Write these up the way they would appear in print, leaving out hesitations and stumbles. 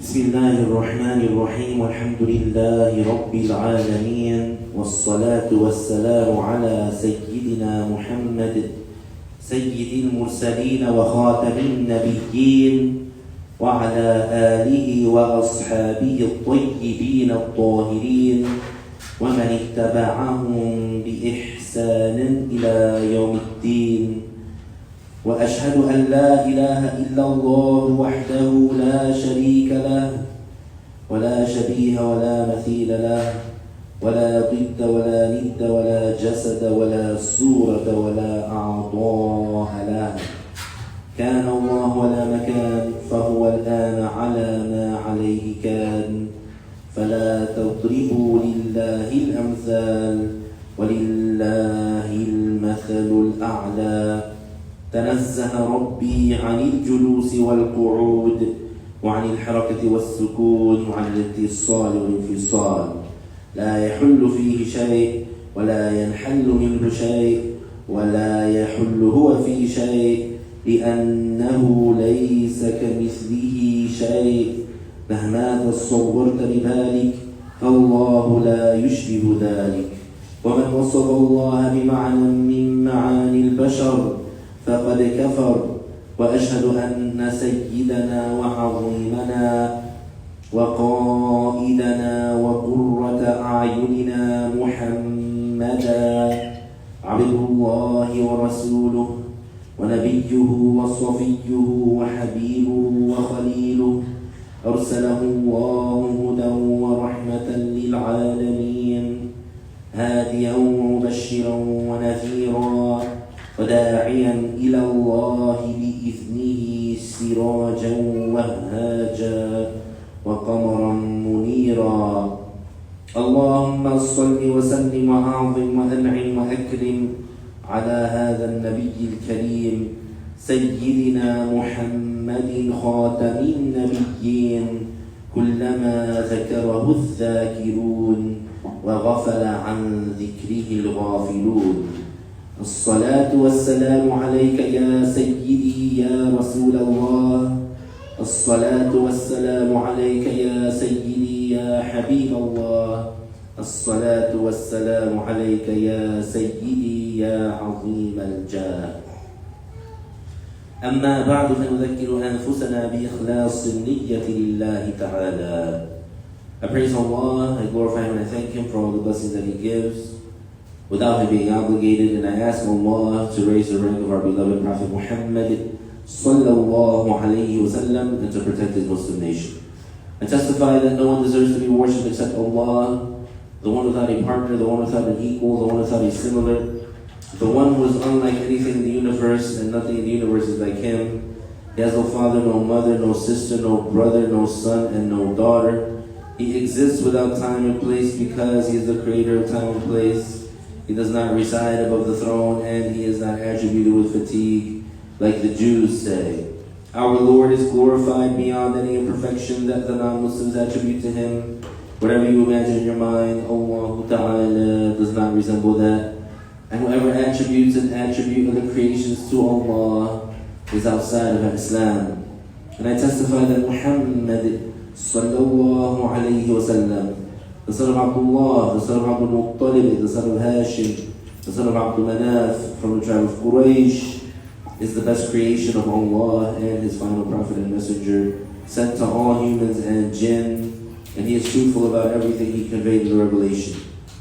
بسم الله الرحمن الرحيم والحمد لله رب العالمين والصلاة والسلام على سيدنا محمد سيد المرسلين وخاتم النبيين وعلى آله وأصحابه الطيبين الطاهرين ومن اتبعهم بإحسان إلى يوم الدين. وأشهد أن لا إله إلا الله وحده لا شريك له ولا شبيه ولا مثيل له ولا ضد ولا ند ولا جسد ولا صورة ولا أعضاء له. كان الله ولا مكان فهو الآن على ما عليه كان. فلا تضربوا لله الأمثال ولله المثل الأعلى. تنزه ربي عن الجلوس والقعود وعن الحركة والسكون وعن الاتصال والانفصال. لا يحل فيه شيء ولا ينحل منه شيء ولا يحل هو في شيء لأنه ليس كمثله شيء. مهما تصورت بذلك فالله لا يشبه ذلك. ومن وصف الله بمعنى من معاني البشر فقد كفر. وأشهد أن سيدنا وعظيمنا وقائدنا وقرة أعيننا محمدا عبد الله ورسوله ونبيه وصفيه وحبيبه وخليله. أرسله الله هدى ورحمة للعالمين هاديا ومبشرا ونذيرا وداعيا إلى الله بإذنه سراجا وهاجا وقمرا منيرا. اللهم صل وسلم وأعظم وأنعم وأكرم على هذا النبي الكريم سيدنا محمد خاتم النبيين كلما ذكره الذاكرون وغفل عن ذكره الغافلون. الصلاة والسلام عليك يا سيدي يا رسول الله. الصلاة والسلام عليك يا سيدي يا حبيب الله. الصلاة والسلام عليك يا سيدي يا عظيم الجاه. أما بعد فنذكر أنفسنا بإخلاص النية لله تعالى. I praise Allah, I glorify Him and I thank Him for all the blessings that He gives without Him being obligated, and I ask Allah to raise the rank of our beloved Prophet Muhammad sallallahu alayhi wa sallam and to protect His Muslim nation. I testify that no one deserves to be worshipped except Allah, the one without a partner, the one without an equal, the one without a similar, the one who is unlike anything in the universe and nothing in the universe is like Him. He has no father, no mother, no sister, no brother, no son, and no daughter. He exists without time and place because He is the creator of time and place. He does not reside above the throne, and He is not attributed with fatigue, like the Jews say. Our Lord is glorified beyond any imperfection that the non-Muslims attribute to Him. Whatever you imagine in your mind, Allah Ta'ala does not resemble that. And whoever attributes an attribute of the creations to Allah is outside of Islam. And I testify that Muhammad sallallahu alayhi wa sallam, the son of Abdullah, the son of Abdul Muttalib, the son of Hashim, the son of Abdul Manaf, from the tribe of Quraysh, is the best creation of Allah and His final prophet and messenger, sent to all humans and jinn, and He is truthful about everything He conveyed in the revelation.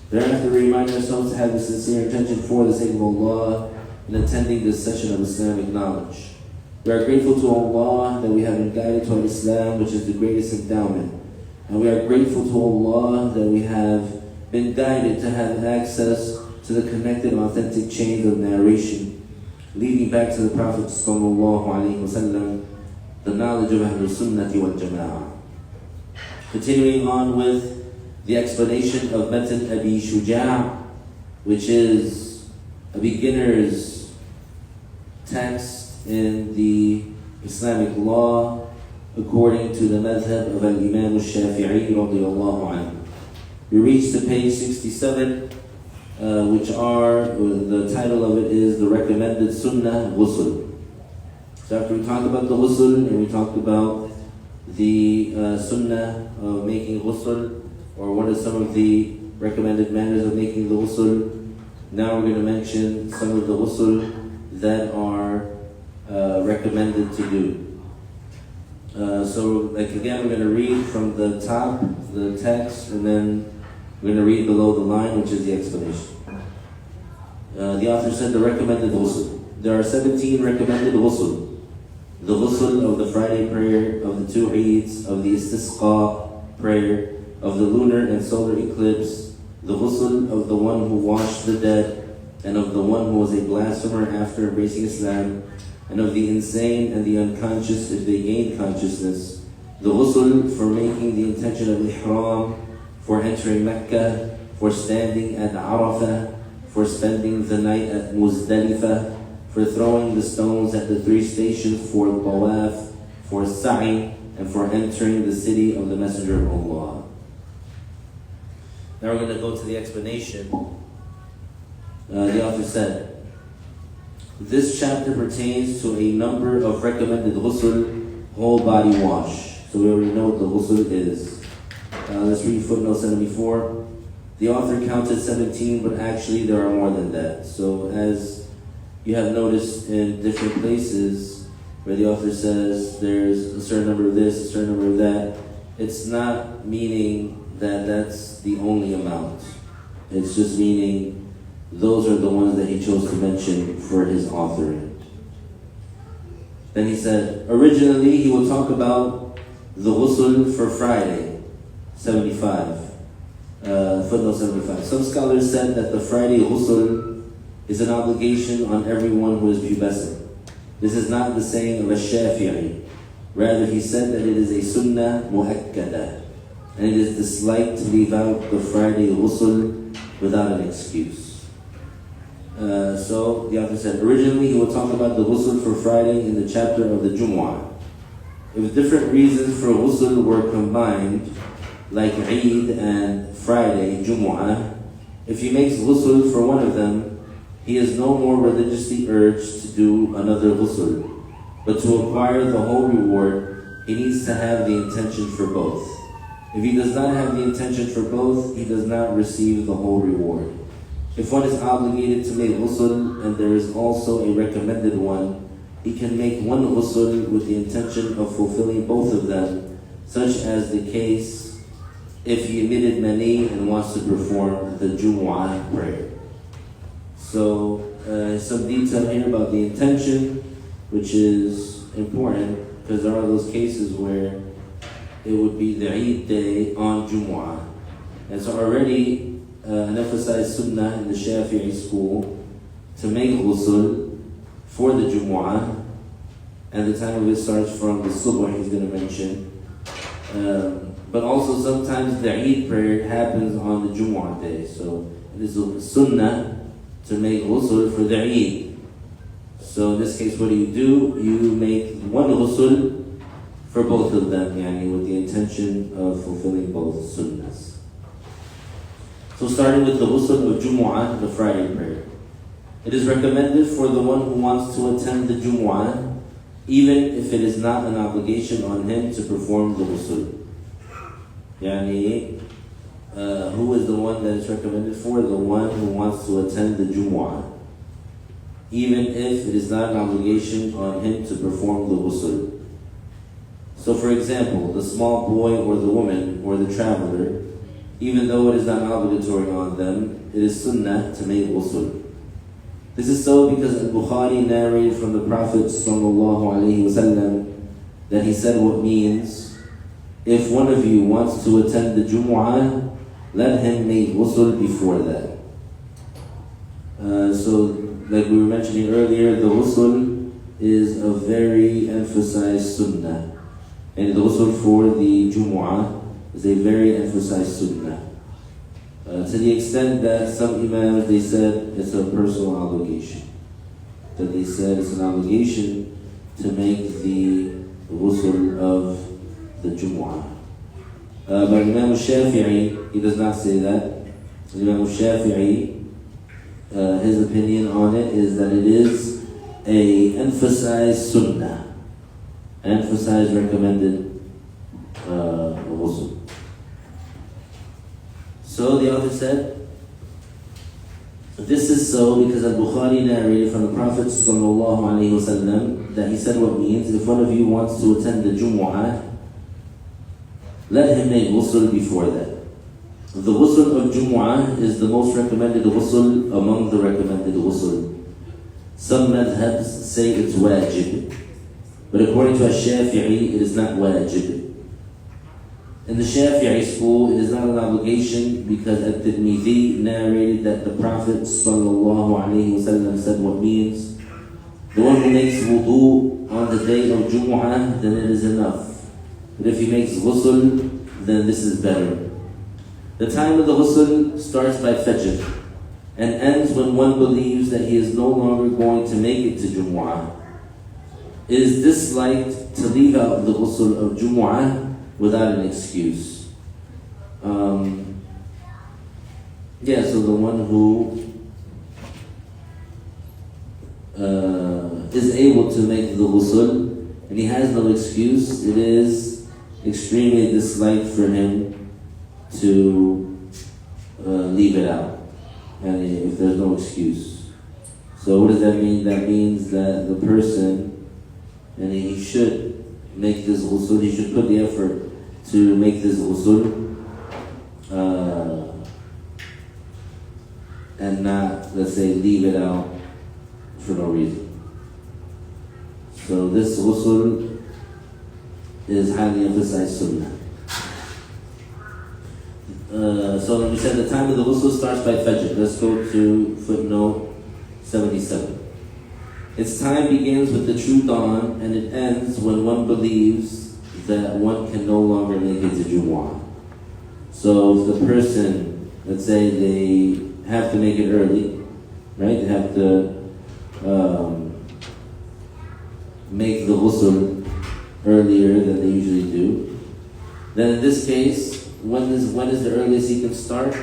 Thereafter, we remind ourselves to have the sincere intention for the sake of Allah in attending this session of Islamic knowledge. We are grateful to Allah that we have been guided toward Islam, which is the greatest endowment. And we are grateful to Allah that we have been guided to have access to the connected authentic chains of narration, leading back to the Prophet sallallahu alaihi wasallam, the knowledge of Ahlul Sunnah wal Jama'ah. Continuing on with the explanation of Matan Abi Shujā, which is a beginner's text in the Islamic law according to the madhab of al-Imam al-Shafi'i radiyallahu anhu. We reached to page 67, the title of it is the recommended Sunnah Ghusl. So after we talked about the Ghusl and we talked about the Sunnah of making Ghusl, or what are some of the recommended manners of making the Ghusl. Now we're going to mention some of the Ghusl that are recommended to do. So again, we're going to read from the top, the text, and then we're going to read below the line, which is the explanation. The author said the recommended ghusl. There are 17 recommended ghusl. The ghusl of the Friday prayer, of the 2 Eids, of the istisqa prayer, of the lunar and solar eclipse, the ghusl of the one who washed the dead, and of the one who was a blasphemer after embracing Islam, and of the insane and the unconscious if they gain consciousness, the ghusl for making the intention of ihram, for entering Mecca, for standing at Arafah, for spending the night at Muzdalifah, for throwing the stones at the 3 stations, for tawaf, for sa'i, and for entering the city of the Messenger of Allah. Now we're going to go to the explanation. The author said, this chapter pertains to a number of recommended ghusl, whole body wash. So we already know what the ghusl is. Let's read footnote 74. The author counted 17, but actually there are more than that. So as you have noticed in different places where the author says there's a certain number of this, a certain number of that, it's not meaning that that's the only amount. It's just meaning those are the ones that he chose to mention for his authoring. Then he said, originally he will talk about the ghusl for Friday, 75. Footnote 75. Some scholars said that the Friday ghusl is an obligation on everyone who is pubescent. This is not the saying of a Shafi'i. Rather, he said that it is a sunnah mu'akkada, and it is disliked to leave out the Friday ghusl without an excuse. So the author said, originally he will talk about the ghusl for Friday in the chapter of the Jumu'ah. If different reasons for ghusl were combined, like Eid and Friday, Jumu'ah, if he makes ghusl for one of them, he is no more religiously urged to do another ghusl. But to acquire the whole reward, he needs to have the intention for both. If he does not have the intention for both, he does not receive the whole reward. If one is obligated to make ghusl and there is also a recommended one, he can make one ghusl with the intention of fulfilling both of them, such as the case if he emitted mani and wants to perform the Jumu'ah prayer. So some detail here about the intention, which is important because there are those cases where it would be the Eid day on Jumu'ah. And so already an emphasized sunnah in the Shafi'i school to make ghusl for the Jumu'ah, and the time of it starts from the Subh he's going to mention. But also sometimes the Eid prayer happens on the Jumu'ah day, so it is a sunnah to make ghusl for the Eid. So in this case, what do? You make one ghusl for both of them, yani with the intention of fulfilling both sunnahs. So starting with the ghusl of Jumu'ah, the Friday prayer. It is recommended for the one who wants to attend the Jumu'ah, even if it is not an obligation on him to perform the ghusl. Yani, who is the one that is recommended for? The one who wants to attend the Jumu'ah, even if it is not an obligation on him to perform the ghusl. So for example, the small boy or the woman or the traveler, even though it is not obligatory on them, it is sunnah to make ghusl. This is so because al-Bukhari narrated from the Prophet ﷺ that he said what means, if one of you wants to attend the Jumu'ah, let him make ghusl before that. So like we were mentioning earlier, the ghusl is a very emphasized sunnah. And the ghusl for the Jumu'ah is a very emphasized sunnah. To the extent that some imams, they said it's a personal obligation. That they said it's an obligation to make the ghusl of the Jumu'ah. But Imam al-Shafi'i, he does not say that. Imam al-Shafi'i, his opinion on it is that it is a emphasized sunnah, emphasized recommended ghusl. So the author said, this is so because al-Bukhari narrated from the Prophet ﷺ that he said what means, if one of you wants to attend the Jumu'ah, let him make ghusl before that. The ghusl of Jumu'ah is the most recommended ghusl among the recommended ghusl. Some madhabs say it's wajib, but according to al-Shafi'i, it is not wajib. In the Shafi'i school, it is not an obligation because at-Tirmidhi narrated that the Prophet ﷺ said what means, the one who makes wudu on the day of Jumu'ah, then it is enough. But if he makes ghusl, then this is better. The time of the ghusl starts by Fajr and ends when one believes that he is no longer going to make it to Jumu'ah. It is disliked to leave out the ghusl of Jumu'ah without an excuse. So the one who is able to make the ghusl and he has no excuse, it is extremely disliked for him to leave it out, and if there's no excuse. So what does that mean? That means that the person, and he should make this ghusl, he should put the effort to make this ghusl and not, let's say, leave it out for no reason. So this ghusl is highly emphasized Sunnah. So we said the time of the ghusl starts by Fajr. Let's go to footnote 77. Its time begins with the true dawn and it ends when one believes that one can no longer make it to Jumu'ah. So if the person, let's say they have to make it early, right? They have to make the ghusl earlier than they usually do. Then in this case, when is the earliest he can start?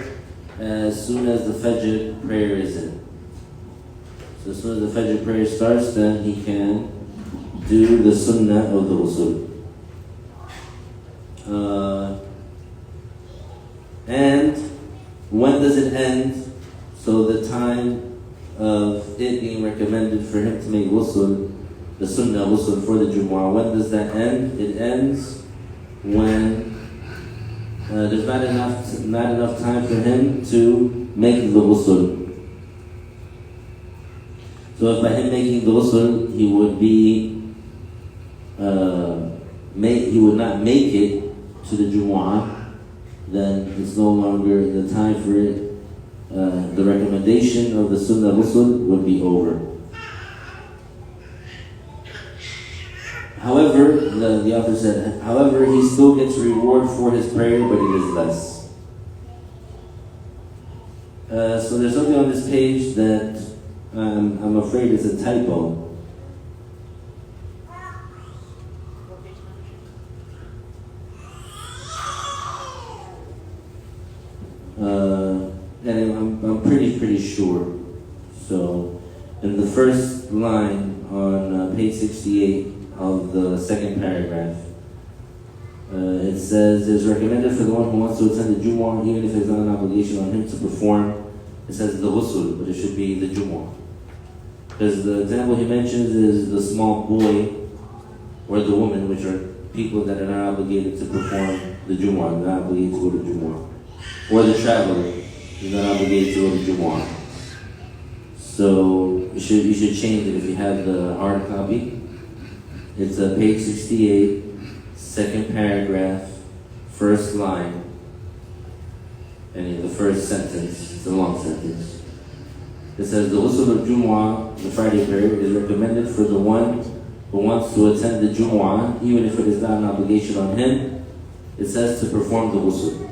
As soon as the Fajr prayer is in. So as soon as the Fajr prayer starts, then he can do the Sunnah of the ghusl. And when does it end? So the time of it being recommended for him to make ghusl, the Sunnah ghusl for the Jumu'ah, when does that end? It ends when there's not enough time for him to make the ghusl. So if by him making the ghusl, he would not make it to the Jumu'ah, then it's no longer the time for it. The recommendation of the Sunnah ghusl would be over. However, the author said, however, he still gets reward for his prayer, but it is less. So there's something on this page that I'm afraid is a typo. And I'm pretty sure. So in the first line on page 68 of the second paragraph, it says, it's recommended for the one who wants to attend the Jumu'ah, even if there's not an obligation on him to perform. It says the ghusl, but it should be the Jumu'ah. Because the example he mentions is the small boy or the woman, which are people that are not obligated to perform the Jumu'ah, not obligated to go to Jumu'ah. Or the traveler is not obligated to go to Jumu'ah. So you should change it if you have the hard copy. It's page 68, second paragraph, first line, and in the first sentence, it's a long sentence. It says, the ghusl of Jumu'ah, the Friday prayer, is recommended for the one who wants to attend the Jumu'ah, even if it is not an obligation on him. It says to perform the ghusl.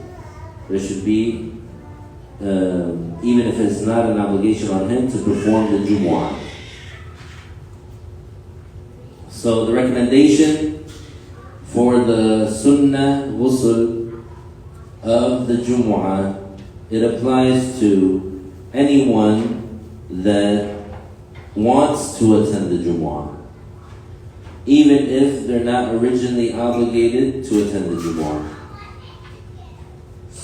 There should be, even if it's not an obligation on him, to perform the Jumu'ah. So the recommendation for the Sunnah ghusl of the Jumu'ah, it applies to anyone that wants to attend the Jumu'ah, even if they're not originally obligated to attend the Jumu'ah.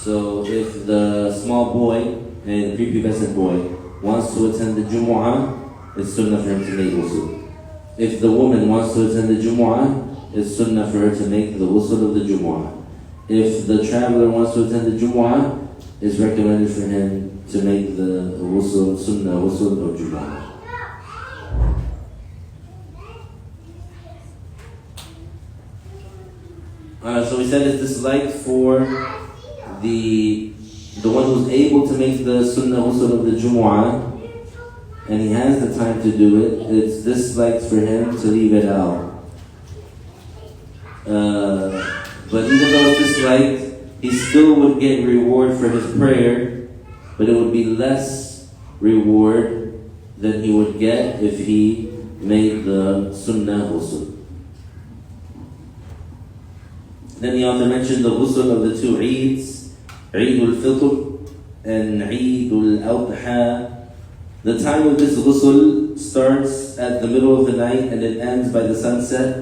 So if the small boy and prepubescent boy wants to attend the Jumu'ah, it's sunnah for him to make ghusl. If the woman wants to attend the Jumu'ah, it's sunnah for her to make the ghusl of the Jumu'ah. If the traveler wants to attend the Jumu'ah, it's recommended for him to make the ghusl, sunnah ghusl of Jumu'ah. So we said it's disliked for the one who's able to make the sunnah ghusl of the Jumu'ah, and he has the time to do it. It's disliked for him to leave it out. But even though it's disliked, he still would get reward for his prayer, but it would be less reward than he would get if he made the sunnah ghusl. Then the author mentioned the ghusl of the two Eids, Eid al-Fitr and Eid al-Adha. The time of this ghusl starts at the middle of the night and it ends by the sunset,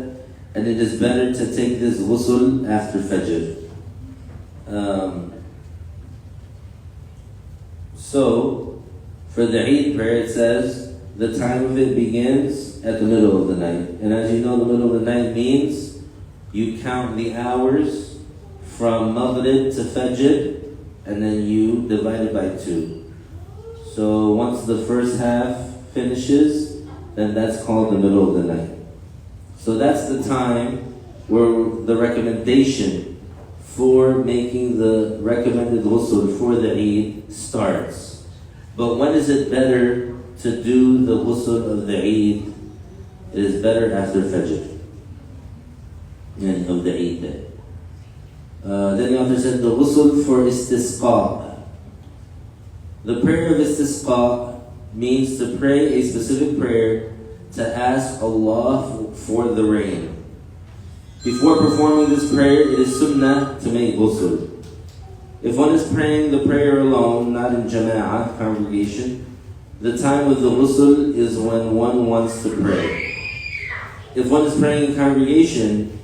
and it is better to take this ghusl after Fajr. So, for the Eid prayer it says, the time of it begins at the middle of the night. And as you know, the middle of the night means you count the hours from Maghrib to Fajr, and then you divide it by 2. So once the first half finishes, then that's called the middle of the night. So that's the time where the recommendation for making the recommended ghusl for the Eid starts. But when is it better to do the ghusl of the Eid? It is better after Fajr of the Eid day. Then the author said the ghusl for istisqa. The prayer of istisqa means to pray a specific prayer to ask Allah for the rain. Before performing this prayer, it is sunnah to make ghusl. If one is praying the prayer alone, not in jama'ah, congregation, the time of the ghusl is when one wants to pray. If one is praying in congregation,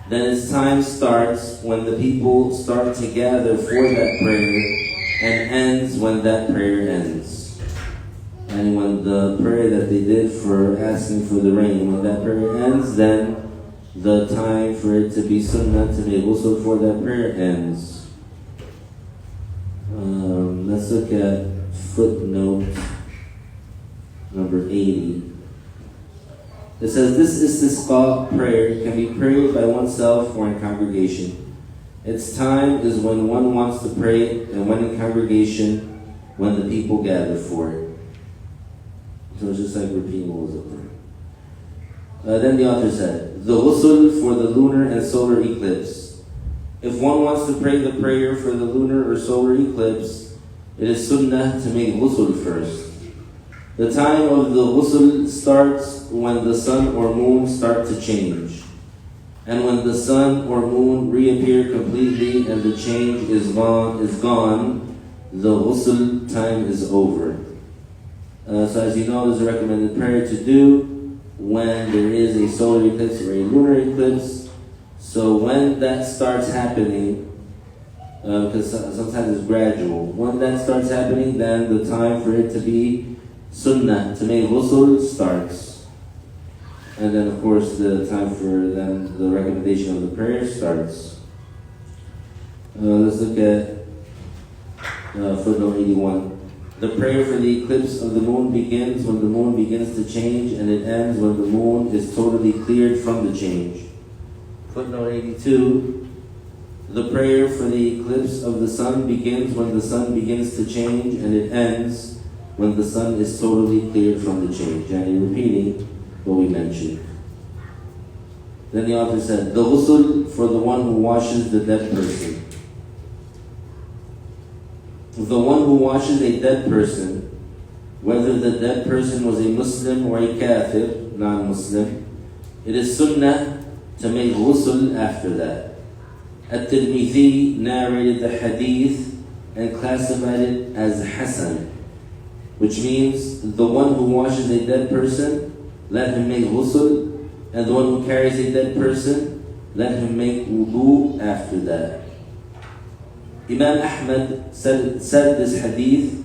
then its time starts when the people start to gather for that prayer and ends when that prayer ends. And when the prayer that they did for asking for the rain, when that prayer ends, then the time for it to be sunnah to make ghusl for that prayer ends. Let's look at footnote number 80. It says this istisqa prayer can be prayed by oneself or in congregation. Its time is when one wants to pray it, and when in congregation, when the people gather for it. So it's just like repeating what was up there. Then the author said, the ghusl for the lunar and solar eclipse. If one wants to pray the prayer for the lunar or solar eclipse, it is sunnah to make ghusl first. The time of the ghusl starts when the sun or moon start to change. And when the sun or moon reappear completely and the change is gone, the ghusl time is over. So as you know, there's a recommended prayer to do when there is a solar eclipse or a lunar eclipse. So when that starts happening, because sometimes it's gradual, when that starts happening, then the time for it to be sunnah to make ghusl starts. And then of course the time for them, the recommendation of the prayer starts. Let's look at footnote 81. The prayer for the eclipse of the moon begins when the moon begins to change, and it ends when the moon is totally cleared from the change. Footnote 82. The prayer for the eclipse of the sun begins when the sun begins to change, and it ends when the sun is totally cleared from the change. And repeating what we mentioned. Then the author said, the ghusl for the one who washes the dead person. The one who washes a dead person, whether the dead person was a Muslim or a kafir, non-Muslim, it is sunnah to make ghusl after that. At-Tirmidhi narrated the hadith and classified it as Hasan, which means the one who washes a dead person, let him make ghusl, and the one who carries a dead person, let him make wudu after that. Imam Ahmad said this hadith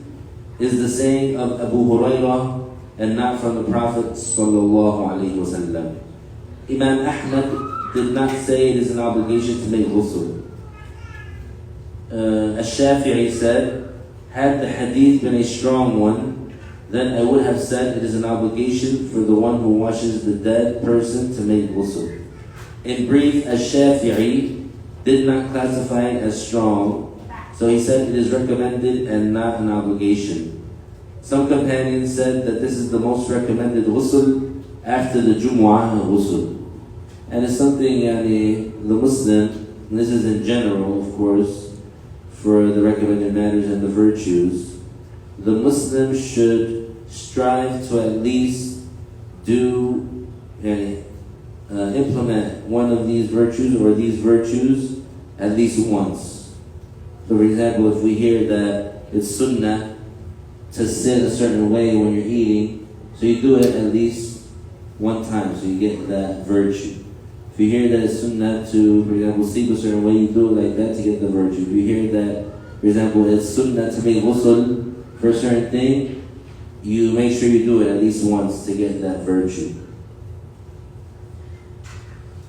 is the saying of Abu Hurairah and not from the Prophet sallallahu alaihi wasallam. Imam Ahmad did not say it is an obligation to make ghusl. Al-Shafi'i said, had the hadith been a strong one, then I would have said it is an obligation for the one who washes the dead person to make ghusl. In brief, Al-Shafi'i did not classify it as strong, so he said it is recommended and not an obligation. Some companions said that this is the most recommended ghusl after the Jumu'ah ghusl. And it's something the Muslim, and this is in general of course, for the recommended matters and the virtues, the Muslim should strive to at least implement one of these virtues or these virtues at least once. So for example, if we hear that it's Sunnah to sit a certain way when you're eating, so you do it at least one time so you get that virtue. If you hear that it's Sunnah to, for example, sleep a certain way, you do it like that to get the virtue. If you hear that, for example, it's Sunnah to make ghusl for a certain thing, you make sure you do it at least once to get that virtue.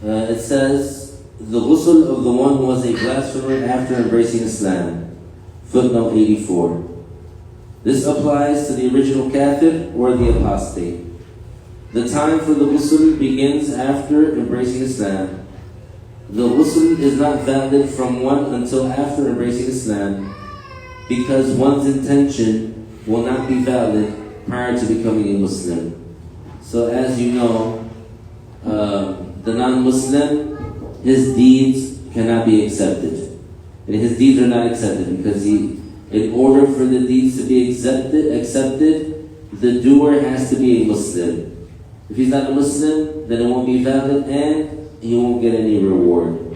It says, the ghusl of the one who was a blasphemer after embracing Islam. Footnote 84. This applies to the original kafir or the apostate. The time for the ghusl begins after embracing Islam. The ghusl is not valid from one until after embracing Islam, because one's intention will not be valid prior to becoming a Muslim. So as you know, the non-Muslim, his deeds cannot be accepted. And his deeds are not accepted because in order for the deeds to be accepted, the doer has to be a Muslim. If he's not a Muslim, then it won't be valid and he won't get any reward.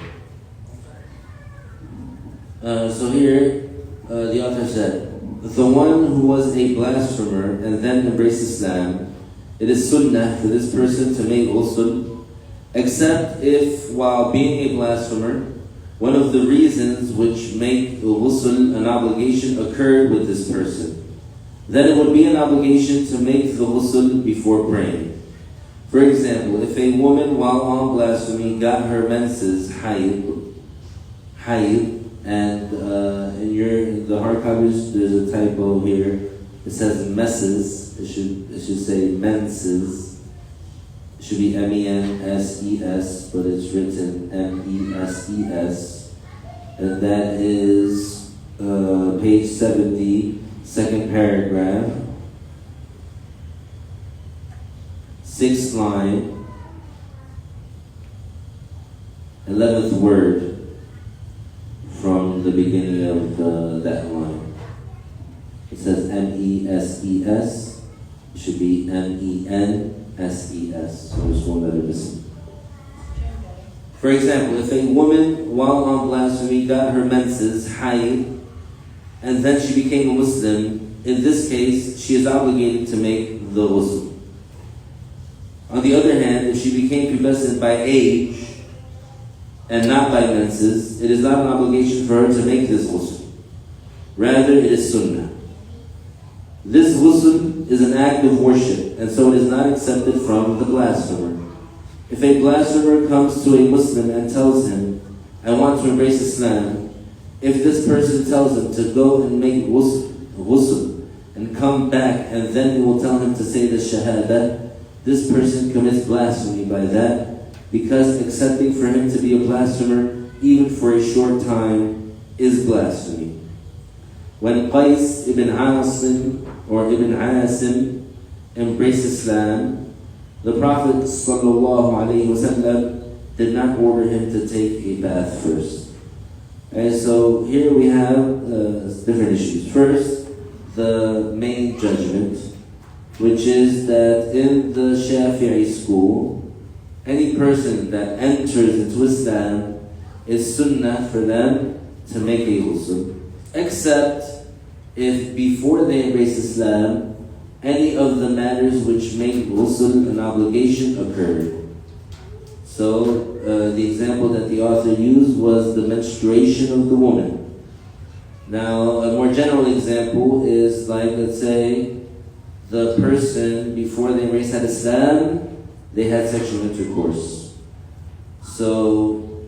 So here, the author said, the one who was a blasphemer and then embraced Islam, it is sunnah for this person to make ghusl, except if, while being a blasphemer, one of the reasons which make ghusl an obligation occurred with this person. Then it would be an obligation to make the ghusl before praying. For example, if a woman while on blasphemy got her menses, hayd, and in the hard copies there's a typo here. It says messes. It should say menses. It should be M-E-N-S-E-S, but it's written M-E-S-E-S, and that is page 70, second paragraph, 6th line, 11th word from the beginning of that line. It says M-E-S-E-S. It should be M-E-N-S-E-S. So there's one letter missing. For example, if a woman while on blasphemy got her menses, hayd, and then she became a Muslim, in this case, she is obligated to make the ghusl. On the other hand, if she became pubescent by age and not by menses, it is not an obligation for her to make this ghusl. Rather, it is sunnah. This ghusl is an act of worship, and so it is not accepted from the blasphemer. If a blasphemer comes to a Muslim and tells him, I want to embrace Islam, if this person tells him to go and make ghusl and come back, and then he will tell him to say the shahada, this person commits blasphemy by that, because accepting for him to be a blasphemer, even for a short time, is blasphemy. When Qais ibn Asim or Ibn Asim embraced Islam, the Prophet ﷺ did not order him to take a bath first. And so here we have different issues. First, the main judgment, which is that in the Shafi'i school, any person that enters into Islam is sunnah for them to make a ghusl, except if before they embrace Islam, any of the matters which make ghusl an obligation occurred. So the example that the author used was the menstruation of the woman. Now, a more general example is like, let's say, the person, before they embraced Islam, they had sexual intercourse. So,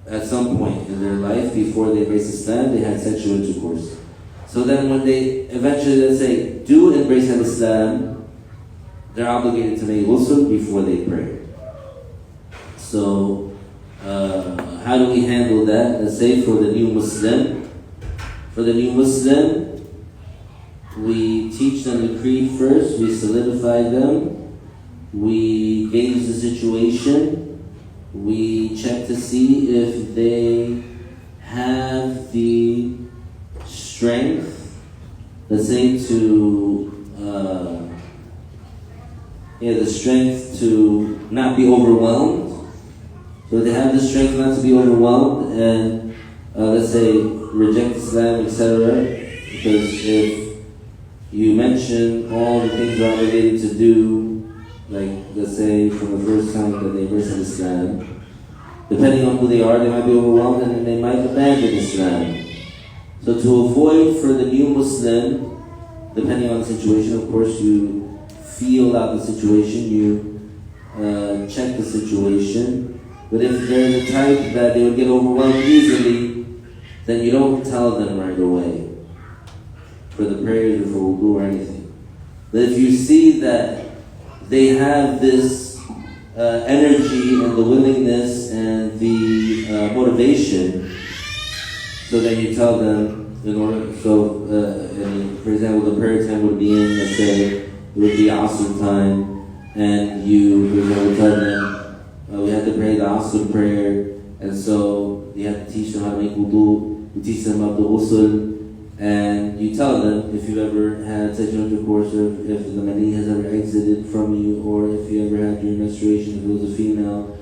at some point in their life, before they embraced Islam, they had sexual intercourse. So then when they eventually, let's say, do embrace Islam, they're obligated to make ghusl before they pray. So, how do we handle that? Let's say for the new Muslim, we teach them the creed first, we solidify them, we gauge the situation, we check to see if they have the strength, let's say the strength to not be overwhelmed. So they have the strength not to be overwhelmed and let's say reject Islam, etc. Because if you mention all the things they're obligated to do, like let's say from the first time that they embrace Islam, depending on who they are, they might be overwhelmed and then they might abandon Islam. So to avoid for the new Muslim, depending on the situation, of course you feel out the situation, you check the situation. But if they're the type that they would get overwhelmed easily, then you don't tell them right away for the prayers or for wudu or anything. But if you see that they have this energy and the willingness and the motivation, so then you tell them in order. So, for example, the prayer time would be in, let's say, it would be Asr time, and you, for example, tell them, we have to pray the Asr prayer, and so you have to teach them how to make wudu, you teach them about the Ghusl, and you tell them if you ever had sexual intercourse, or if the mani has ever exited from you, or if you ever had your menstruation, if it was a female,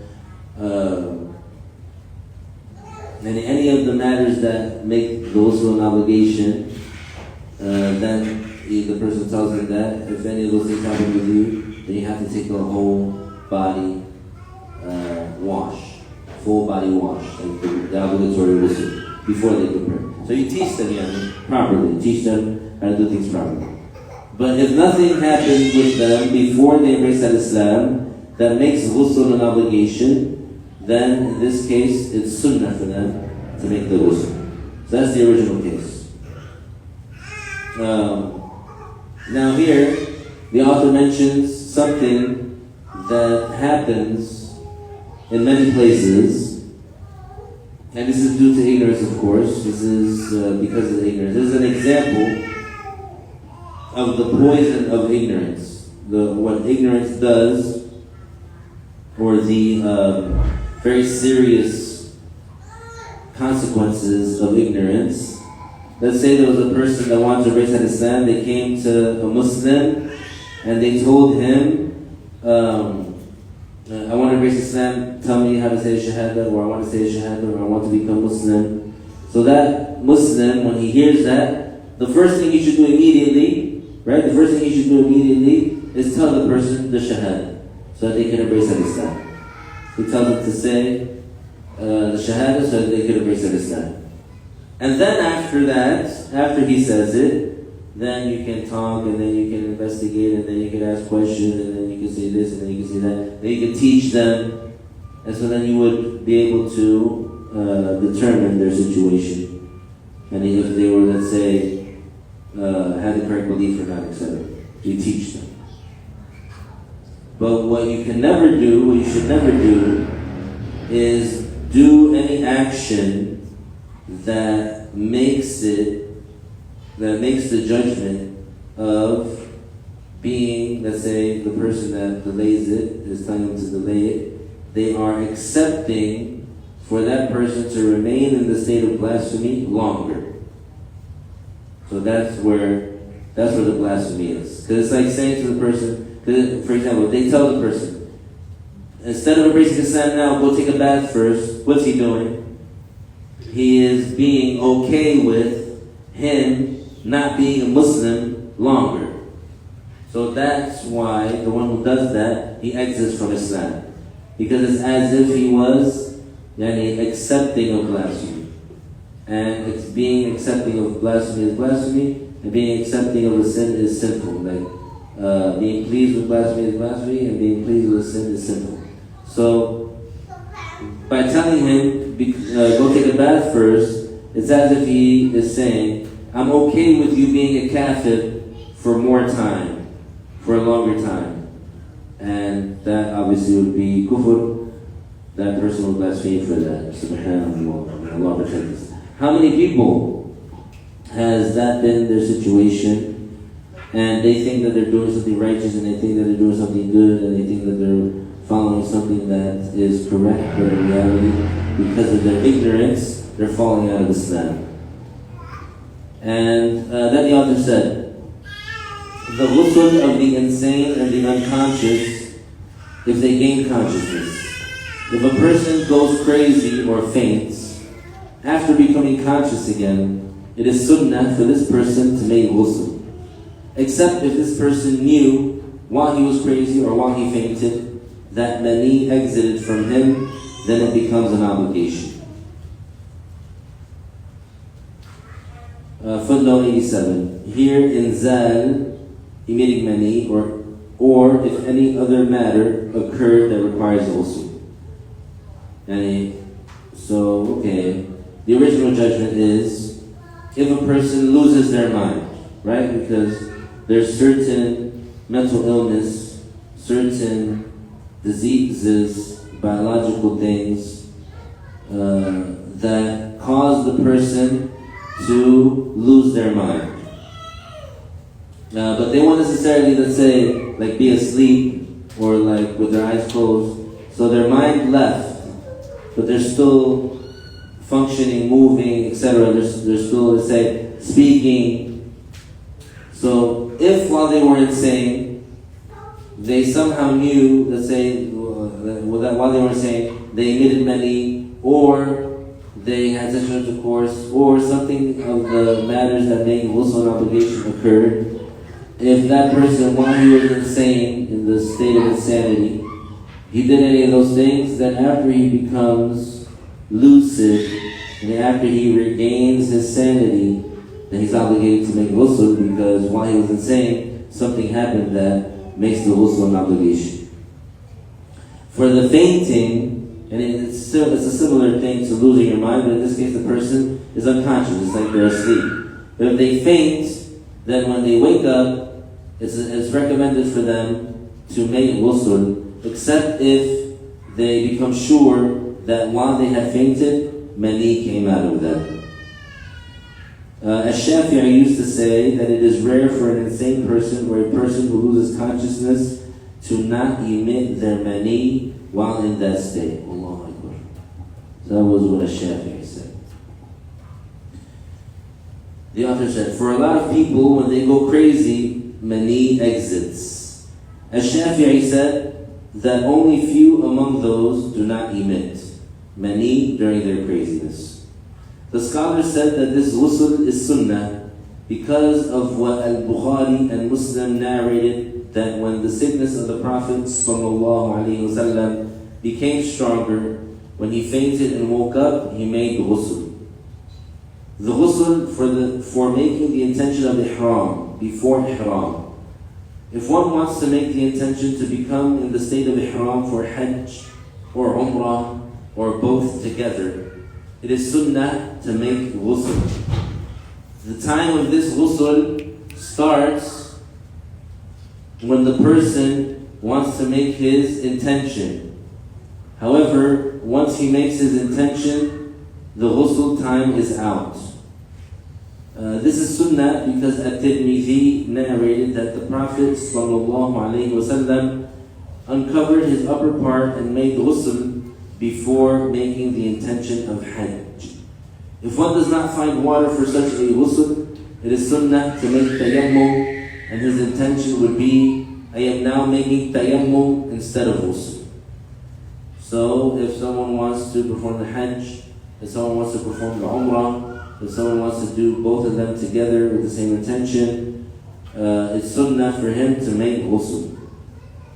and any of the matters that make the Ghusl an obligation, then the person tells them that if any of those things happen with you, then you have to take a whole body wash, full body wash, like the obligatory ghusl, before they can pray. So you teach them properly, teach them how to do things properly. But if nothing happens with them before they embrace Islam that makes ghusl an obligation, then in this case it's sunnah for them to make the ghusl. So that's the original case. Now here, the author mentions something that happens in many places, and this is due to ignorance, of course. This is because of ignorance. This is an example of the poison of ignorance. What ignorance does, or the very serious consequences of ignorance. Let's say there was a person that wanted to embrace Islam. They came to a Muslim and they told him, I want to embrace Islam, tell me how to say Shahada, or I want to say Shahada, or I want to become Muslim. So that Muslim, when he hears that, the first thing he should do immediately, right? The first thing he should do immediately is tell the person the Shahada, so that they can embrace Islam. He tells them to say the Shahada so that they can embrace Islam. And then after that, after he says it, then you can talk, and then you can investigate, and then you can ask questions, and then you can say this, and then you can say that. Then you can teach them, and so then you would be able to determine their situation. And if they were, let's say, had the correct belief or not, etc. You teach them. But what you can never do, what you should never do, is do any action that makes the judgment of being, let's say, the person that delays it, is telling them to delay it, they are accepting for that person to remain in the state of blasphemy longer. So that's where the blasphemy is. Because it's like saying to the person, for example, if they tell the person, instead of embracing Islam now, go take a bath first, what's he doing? He is being okay with him not being a Muslim longer. So that's why the one who does that, he exits from Islam. Because it's as if he was accepting of blasphemy. and it's being accepting of blasphemy is blasphemy, and being accepting of a sin is sinful. Like being pleased with blasphemy is blasphemy, and being pleased with a sin is sinful. So by telling him, go take a bath first, it's as if he is saying, I'm okay with you being a kafir for more time, for a longer time. And that obviously would be kufr. That person will blaspheme for that. Subhanallah. Allah protect us. How many people has that been their situation, and they think that they're doing something righteous, and they think that they're doing something good, and they think that they're following something that is correct, but in reality, because of their ignorance, they're falling out of Islam. And then the author said, the ghusl of the insane and the unconscious, if they gain consciousness. If a person goes crazy or faints, after becoming conscious again, it is sunnah for this person to make ghusl. Except if this person knew while he was crazy or while he fainted that mani exited from him, then it becomes an obligation. Footnote 87. Here in zal, emitting mani, or if any other matter occurred that requires ghusl. So, okay, the original judgment is if a person loses their mind, right? Because there's certain mental illness, certain diseases, biological things that cause the person to lose their mind. But they won't necessarily, let's say, like be asleep or like with their eyes closed. So their mind left, but they're still functioning, moving, etc. They're still, let's say, speaking. So if while they were insane, they somehow knew, let's say, that while they were insane, they emitted many, or they had sexual intercourse, or something of the matters that made ghusl an obligation occurred, if that person, while he was insane, in the state of insanity, he did any of those things, then after he becomes lucid, and after he regains his sanity, then he's obligated to make ghusl, because while he was insane, something happened that makes the ghusl an obligation. For the fainting, and it's a similar thing to losing your mind, but in this case the person is unconscious, it's like they're asleep. But if they faint, then when they wake up, it's recommended for them to make ghusl, except if they become sure that while they had fainted, mani came out of them. Al-Shafi'i used to say that it is rare for an insane person or a person who loses consciousness to not emit their mani while in that state. Allahu Akbar. So that was what Al-Shafi'i said. The author said, for a lot of people, when they go crazy, mani exits. Al-Shafi'i said that only few among those do not emit mani during their craziness. The scholars said that this ghusl is sunnah because of what al-Bukhari and Muslim narrated, that when the sickness of the Prophet ﷺ became stronger, when he fainted and woke up, he made ghusl. The ghusl for making the intention of ihram, before ihram. If one wants to make the intention to become in the state of ihram for hajj or umrah or both together, it is sunnah to make ghusl. The time of this ghusl starts when the person wants to make his intention. However, once he makes his intention, the ghusl time is out. This is sunnah because at-Tirmidhi narrated that the Prophet ﷺ uncovered his upper part and made ghusl before making the intention of hajj. If one does not find water for such a ghusl, it is sunnah to make tayammum, and his intention would be, I am now making tayammum instead of ghusl. So if someone wants to perform the hajj, if someone wants to perform the umrah, if someone wants to do both of them together with the same intention, it's sunnah for him to make ghusl.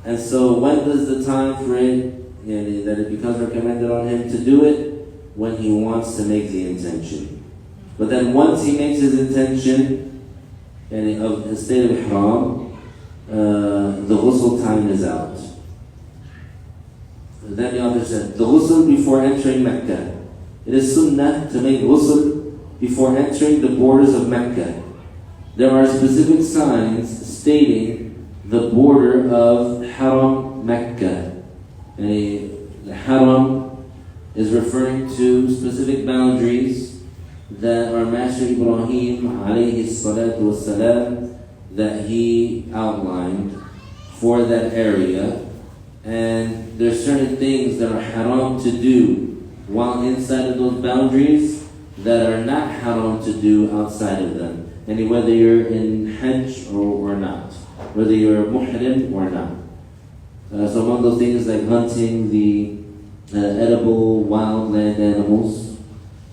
And so when does the time for it, that it becomes recommended on him to do it? When he wants to make the intention. But then once he makes his intention of the state of ihram, the ghusl time is out. Then the author said, the ghusl before entering Mecca. It is sunnah to make ghusl before entering the borders of Mecca. There are specific signs stating the border of Haram Mecca. The Haram is referring to specific boundaries that our Master Ibrahim alayhi salatu wasalam, that he outlined for that area. And there's certain things that are haram to do while inside of those boundaries that are not haram to do outside of them. And whether you're in Hajj or not, whether you're muhrim or not. So among those things like hunting the edible wild land animals,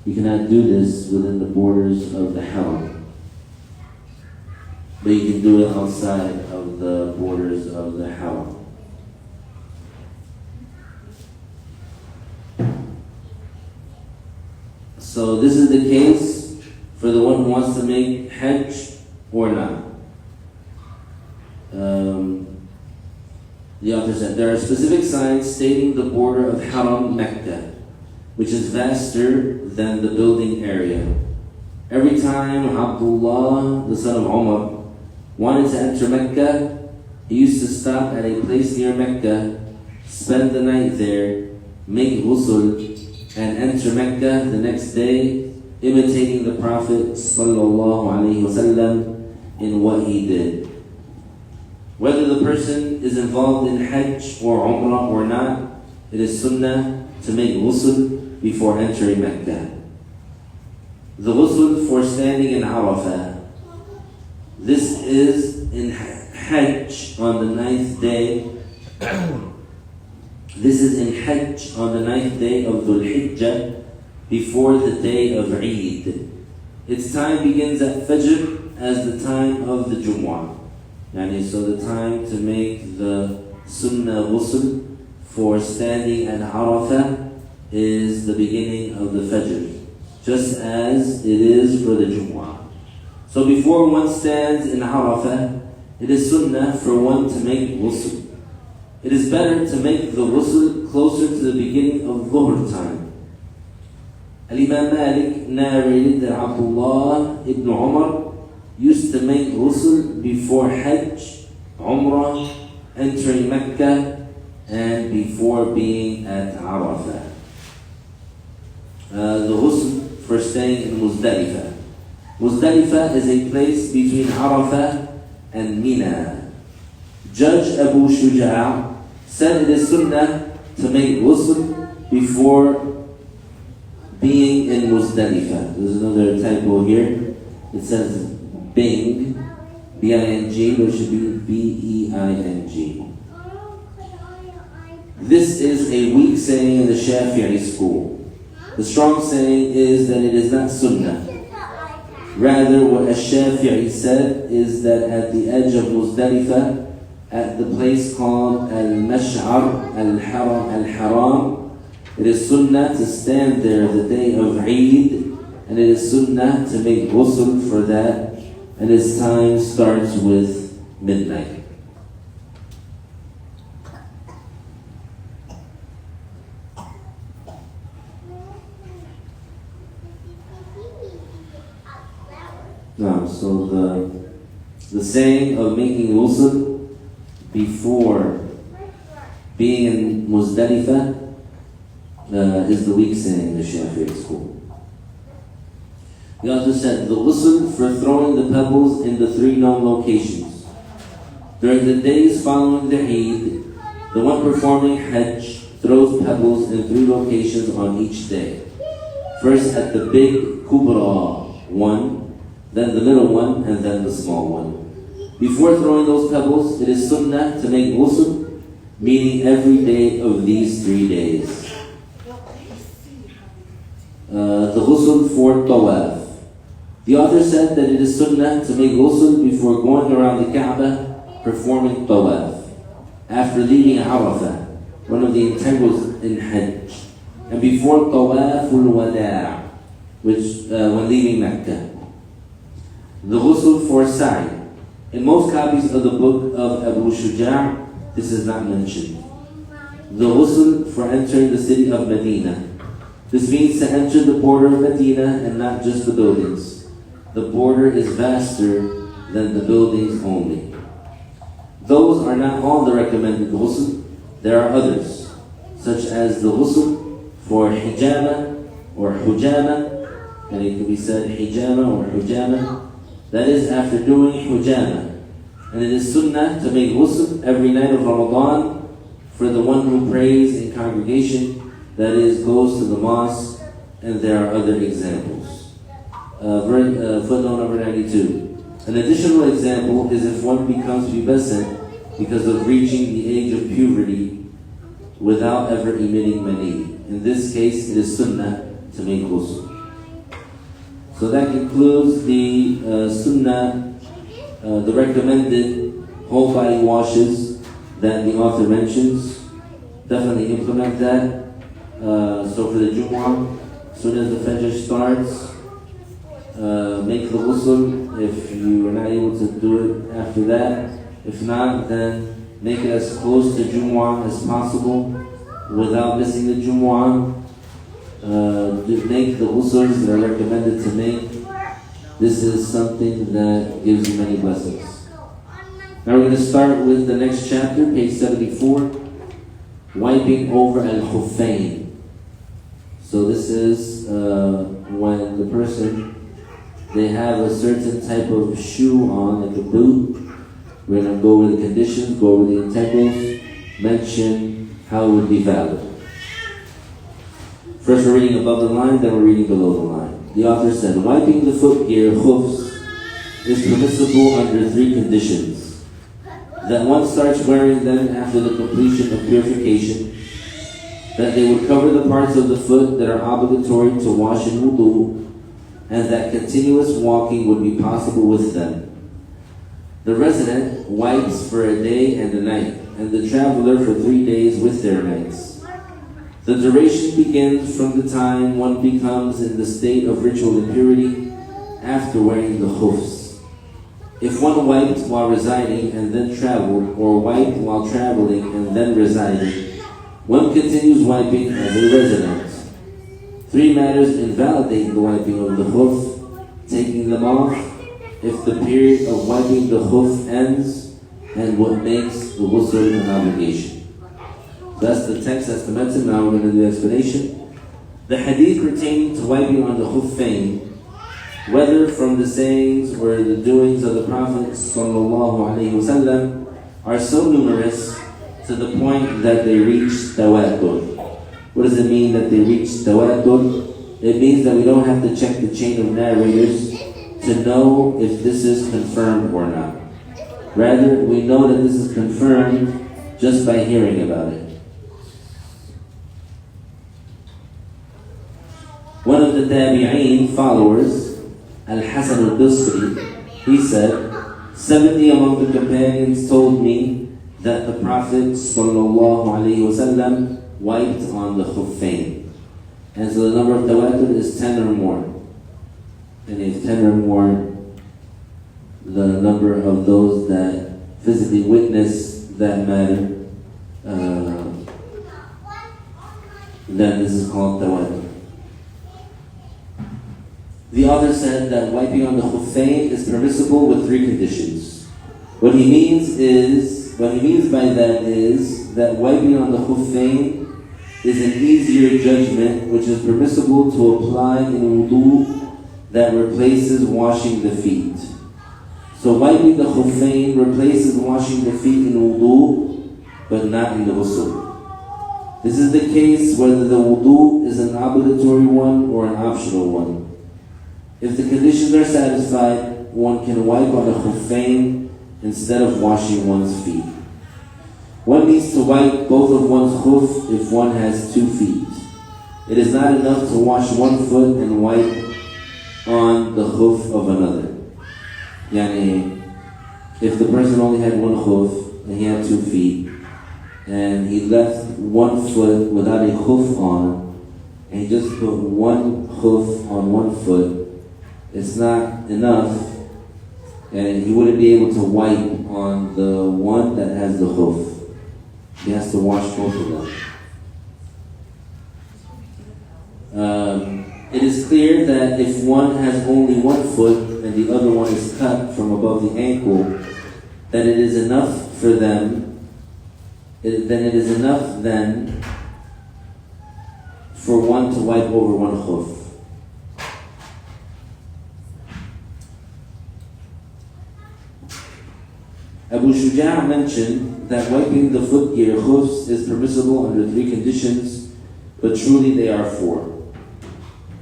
you cannot do this within the borders of the haram. But you can do it outside of the borders of the haram. So this is the case for the one who wants to make Hajj or not. The author said, there are specific signs stating the border of Haram Mecca, which is vaster than the building area. Every time Abdullah, the son of Umar, wanted to enter Mecca, he used to stop at a place near Mecca, spend the night there, make ghusl, and enter Mecca the next day, imitating the Prophet ﷺ in what he did. Whether the person is involved in Hajj or Umrah or not, it is sunnah to make ghusl before entering Mecca. The ghusl for standing in Arafah. This is in Hajj on the 9th day. This is in Hajj on the 9th day of Dhul Hijjah, before the day of Eid. Its time begins at Fajr as the time of the Jumu'ah. So the time to make the Sunnah ghusl for standing at Arafah is the beginning of the Fajr, just as it is for the Jumu'ah. So before one stands in Arafah, it is Sunnah for one to make ghusl. It is better to make the ghusl closer to the beginning of Dhuhr time. Al-Imam Malik narrated that Abdullah ibn Umar used to make ghusl before Hajj, Umrah, entering Mecca, and before being at Arafah. The ghusl for staying in Muzdalifah. Muzdalifah is a place between Arafah and Mina. Judge Abu Shujā said it is sunnah to make ghusl before being in Muzdalifah. There's another typo here. It says Bing, B-I-N-G, but it should be B-E-I-N-G. This is a weak saying in the Shafi'i school. The strong saying is that it is not sunnah. Rather, what Ash-Shafi'i said is that at the edge of Muzdalifah, at the place called Al-Mash'ar Al-Haram, it is sunnah to stand there the day of Eid, and it is sunnah to make ghusl for that, and its time starts with midnight. So the saying of making ghusl before being in Muzdalifah is the weak saying in the Shafi'i school. The author said, the ghusl for throwing the pebbles in the 3 known locations. During the days following the Eid, the one performing Hajj throws pebbles in 3 locations on each day. First at the big Kubra one, then the middle one, and then the small one. Before throwing those pebbles, it is sunnah to make ghusl, meaning every day of these 3 days. The ghusl for tawaf. The author said that it is sunnah to make ghusl before going around the Kaaba, performing tawaf, after leaving Arafah, one of the integrals in Hajj, and before tawaful wada', when leaving Mecca. The ghusl for sa'i. In most copies of the book of Abu Shujā, this is not mentioned. The ghusl for entering the city of Medina. This means to enter the border of Medina and not just the buildings. The border is vaster than the buildings only. Those are not all the recommended ghusl. There are others, such as the ghusl for hijama or hujama, and it can be said hijama or hujama. That is after doing hujama. And it is sunnah to make ghusl every night of Ramadan for the one who prays in congregation, that is, goes to the mosque, and there are other examples. Footnote number 92. An additional example is if one becomes pubescent because of reaching the age of puberty without ever emitting mani. In this case, it is sunnah to make ghusl. So that concludes the sunnah, the recommended whole body washes that the author mentions. Definitely implement that. So for the Jumu'ah, as soon as the Fajr starts, make the ghusl. If you are not able to do it after that, if not, then make it as close to Jumu'ah as possible without missing the Jumu'ah. Make the ghusls that are recommended to make. This is something that gives you many blessings. Now we're going to start with the next chapter, page 74, wiping over al-Khuffayn. So this is when the person, they have a certain type of shoe on, like a boot. We're going to go over the conditions, go over the integrals, mention how it would be valid. First we're reading above the line, then we're reading below the line. The author said, wiping the footgear, khufs, is permissible under three conditions. That one starts wearing them after the completion of purification, that they would cover the parts of the foot that are obligatory to wash in wudu, and that continuous walking would be possible with them. The resident wipes for a day and a night, and the traveler for 3 days with their nights. The duration begins from the time one becomes in the state of ritual impurity after wearing the khufs. If one wiped while residing and then traveled, or wiped while traveling and then residing, one continues wiping as a resident. Three matters invalidate the wiping of the khuf: taking them off, if the period of wiping the khuf ends, and what makes the ghusl an obligation. That's the text, that's the method. Now we're going to do the explanation. The hadith pertaining to wiping on the Khuffayn, whether from the sayings or the doings of the Prophet ﷺ, are so numerous to the point that they reach tawatur. What does it mean that they reach tawatur? It means that we don't have to check the chain of narrators to know if this is confirmed or not. Rather, we know that this is confirmed just by hearing about it. One of the Tabi'een followers, al-Hasan al-Basri, he said, 70 among the companions told me that the Prophet ﷺ wiped on the Khuffayn. And so the number of tawatur is 10 or more. And if 10 or more, the number of those that physically witness that matter, then this is called tawatur. The author said that wiping on the Khuffayn is permissible with three conditions. What he means by that is that wiping on the Khuffayn is an easier judgment which is permissible to apply in wudu that replaces washing the feet. So wiping the Khuffayn replaces washing the feet in wudu, but not in the ghusl. This is the case whether the wudu is an obligatory one or an optional one. If the conditions are satisfied, one can wipe on the Khuffayn instead of washing one's feet. One needs to wipe both of one's khuf if one has 2 feet. It is not enough to wash one foot and wipe on the khuf of another. Yani, if the person only had one khuf and he had 2 feet, and he left one foot without a khuf on, and he just put one khuf on one foot, it's not enough, and he wouldn't be able to wipe on the one that has the khuf. He has to wash both of them. It is clear that if one has only one foot and the other one is cut from above the ankle, that it is enough for them, then it is enough then for one to wipe over one khuf. Abu Shujā mentioned that wiping the footgear khufs is permissible under 3 conditions, but truly they are 4.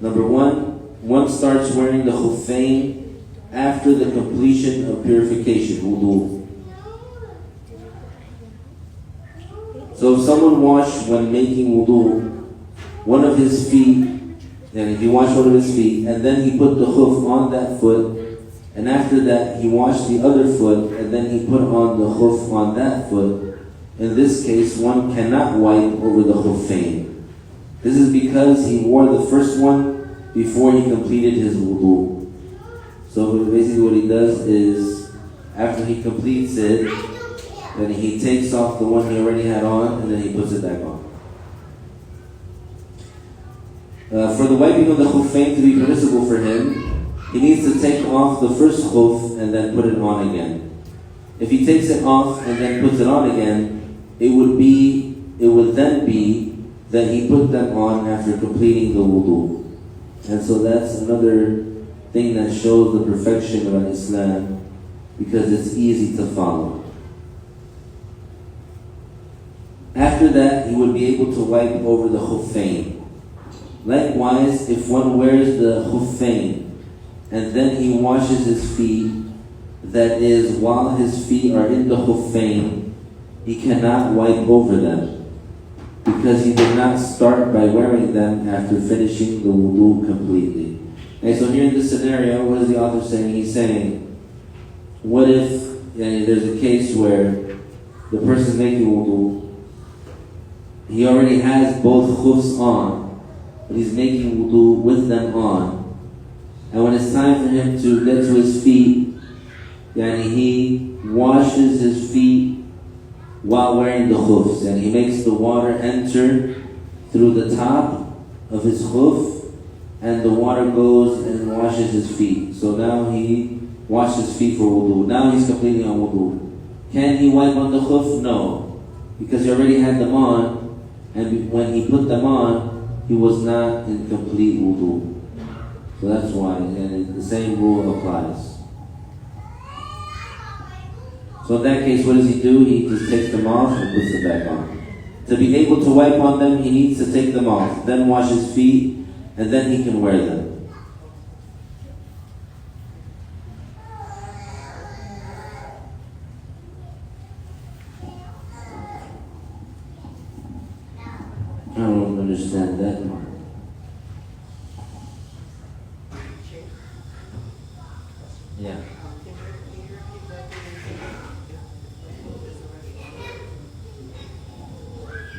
Number 1 starts wearing the Khuffayn after the completion of purification, wudu. So if someone washed when making wudu, one of his feet, and if he washed one of his feet, and then he put the khuf on that foot, and after that he washed the other foot, and then he put on the khuf on that foot, in this case one cannot wipe over the Khuffayn. This is because he wore the first one before he completed his wudu. So basically what he does is, after he completes it, then he takes off the one he already had on, and then he puts it back on. For the wiping of the Khuffayn to be permissible for him, he needs to take off the first khuf and then put it on again. If he takes it off and then puts it on again, it would then be that he put them on after completing the wudu. And so that's another thing that shows the perfection of Islam, because it's easy to follow. After that, he would be able to wipe over the Khuffayn. Likewise, if one wears the Khuffayn and then he washes his feet, that is, while his feet are in the Khuffayn, he cannot wipe over them, because he did not start by wearing them after finishing the wudu completely. And so here in this scenario, what is the author saying? He's saying, what if there's a case where the person is making wudu, he already has both khufs on, but he's making wudu with them on, and when it's time for him to get to his feet, he washes his feet while wearing the khufs, and he makes the water enter through the top of his khuf, and the water goes and washes his feet. So now he washes his feet for wudu. Now he's completely on wudu. Can he wipe on the khuf? No, because he already had them on, and when he put them on, he was not in complete wudu. So that's why, and the same rule applies. So in that case, what does he do? He just takes them off and puts them back on. To be able to wipe on them, he needs to take them off, then wash his feet, and then he can wear them. I don't understand that part. Yeah.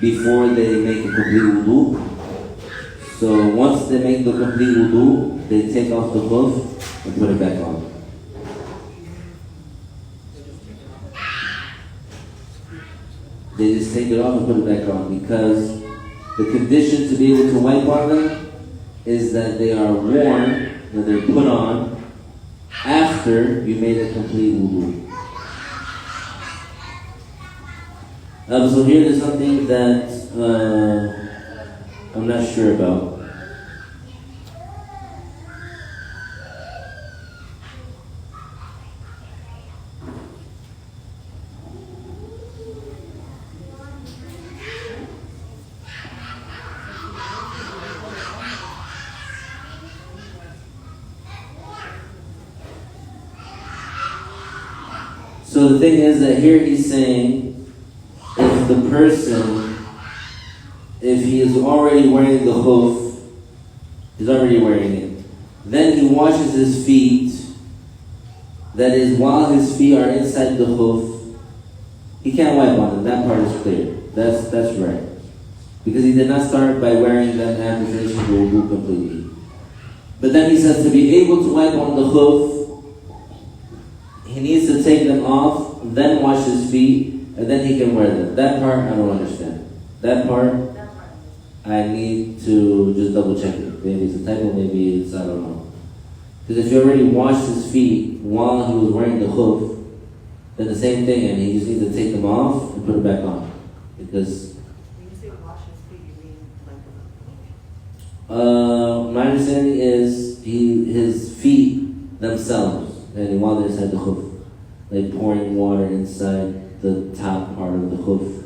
Before they make a complete wudu. So once they make the complete wudu, they take off the khuf and put it back on. They just take it off and put it back on, because the condition to be able to wipe on them is that they are worn, that they're put on after you made a complete wudu. So here there's something that I'm not sure about. So the thing is that here he's saying, if the person, if he is already wearing the khuf, he's already wearing it, then he washes his feet, that is, while his feet are inside the khuf, he can't wipe on them. That part is clear. That's right. because he did not start by wearing them after finishing the wudu completely. But then he says to be able to wipe on the khuf, he needs to take them off, then wash his feet, and then he can wear them. That part I don't understand. That part I need to just double check it. Maybe it's a typo, maybe it's, I don't know. Because if you already washed his feet while he was wearing the khuf, then the same thing, and he just needs to take them off and put it back on. Because when you say wash his feet, you mean like my understanding is his feet themselves, and while they're inside the khuf, like pouring water inside the top part of the khuf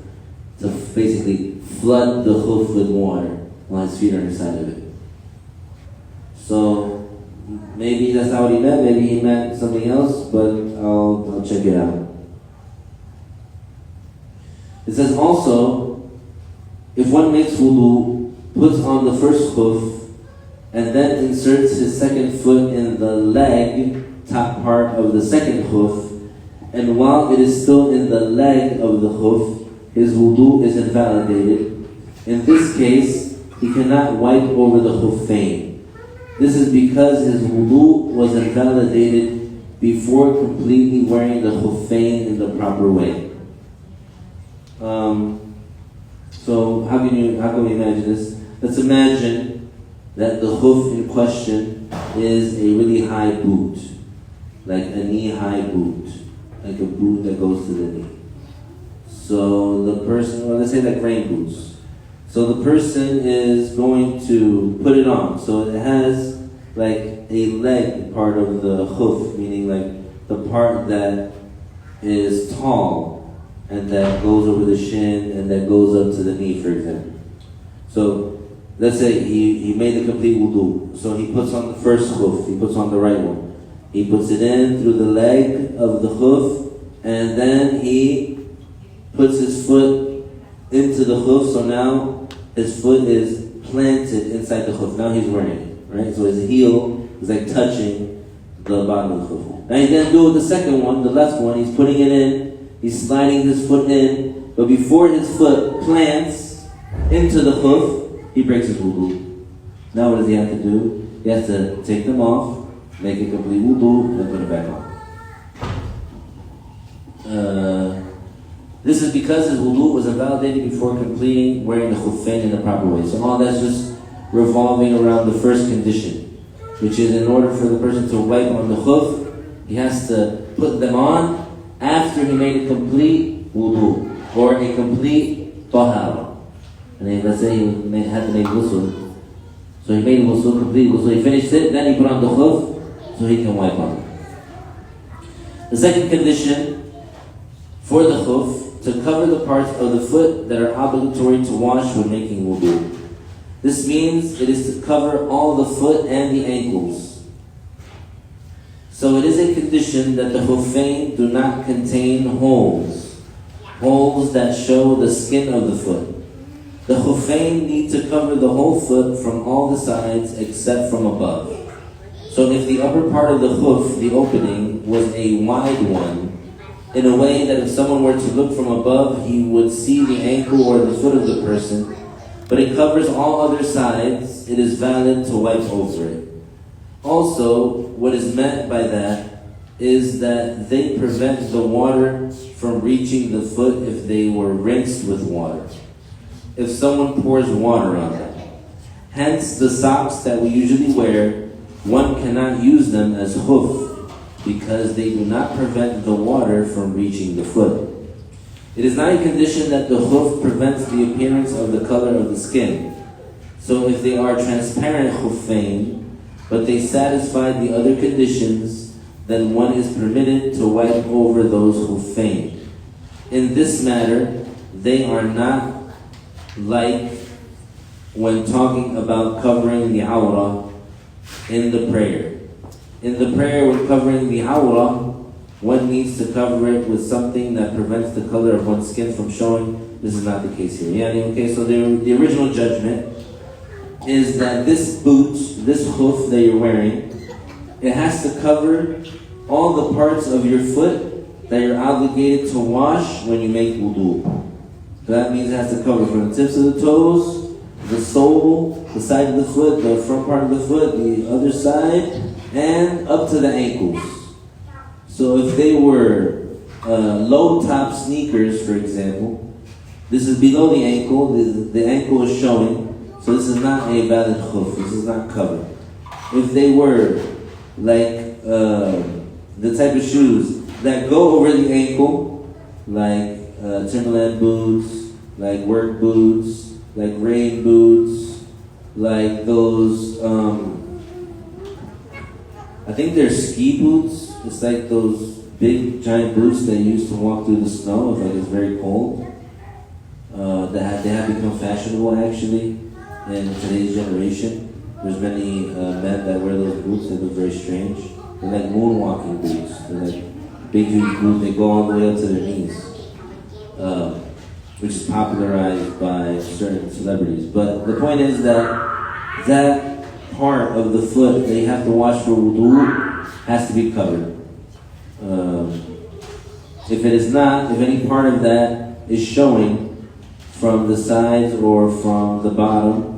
to basically flood the khuf with water while his feet are inside of it. So maybe that's not what he meant. Maybe he meant something else, but I'll check it out. It says also, if one makes wudu, puts on the first khuf, and then inserts his second foot in the leg, top part of the second khuf, and while it is still in the leg of the khuf, his wudu is invalidated. In this case, he cannot wipe over the Khuffayn. This is because his wudu was invalidated before completely wearing the Khuffayn in the proper way. So how can we imagine this? Let's imagine that the khuf in question is a really high boot, like a knee-high boot, like a boot that goes to the knee. So the person, or let's say like rain boots. So the person is going to put it on. So it has like a leg part of the khuf, meaning like the part that is tall and that goes over the shin and that goes up to the knee, for example. So let's say he made the complete wudu. So he puts on the first khuf, he puts on the right one. He puts it in through the leg of the khuf, and then he puts his foot into the khuf. So now his foot is planted inside the khuf. Now he's wearing it, right? So his heel is like touching the bottom of the khuf. Now he's going to do the second one, the left one. He's putting it in. He's sliding his foot in, but before his foot plants into the khuf, he breaks his wudu. Now what does he have to do? He has to take them off, make a complete wudu, and put it back on. This is because his wudu was invalidated before completing wearing the khuffayn in the proper way. So all that's just revolving around the first condition, which is in order for the person to wipe on the khuf, he has to put them on after he made a complete wudu or a complete tahara. And then let's say he had to make ghusl. So he made ghusl, complete ghusl, he finished it, then he put on the khuf so he can wipe on it. The second condition for the khuf, to cover the parts of the foot that are obligatory to wash when making wudu. This means it is to cover all the foot and the ankles. So it is a condition that the khuffayn do not contain holes that show the skin of the foot. The khuffayn need to cover the whole foot from all the sides except from above. So if the upper part of the khuf, the opening, was a wide one, in a way that if someone were to look from above, he would see the ankle or the foot of the person, but it covers all other sides, it is valid to wipe over it. Also, what is meant by that is that they prevent the water from reaching the foot if they were rinsed with water. If someone pours water on them. Hence, the socks that we usually wear, one cannot use them as khuf because they do not prevent the water from reaching the foot. It is not a condition that the khuf prevents the appearance of the color of the skin. So if they are transparent khuffayn, but they satisfy the other conditions, then one is permitted to wipe over those khuffayn. In this matter, they are not like when talking about covering the awrah in the prayer. In the prayer, when covering the awrah, one needs to cover it with something that prevents the color of one's skin from showing. This is not the case here. Yeah, okay, so the original judgment is that this boot, this khuf that you're wearing, it has to cover all the parts of your foot that you're obligated to wash when you make wudu. That means it has to cover from the tips of the toes, the sole, the side of the foot, the front part of the foot, the other side, and up to the ankles. So if they were low-top sneakers, for example, this is below the ankle, the ankle is showing, so this is not a valid khuf, this is not covered. If they were like the type of shoes that go over the ankle, like Timberland boots, like work boots, like rain boots, like those, I think they're ski boots. It's like those big giant boots that you use to walk through the snow if like it's very cold. They have become fashionable actually in today's generation. There's many men that wear those boots that look very strange. They're like moonwalking boots. They're like big huge boots. They go all the way up to their knees, which is popularized by certain celebrities. But the point is that that part of the foot they have to wash for wudu has to be covered. If it is not, if any part of that is showing from the sides or from the bottom,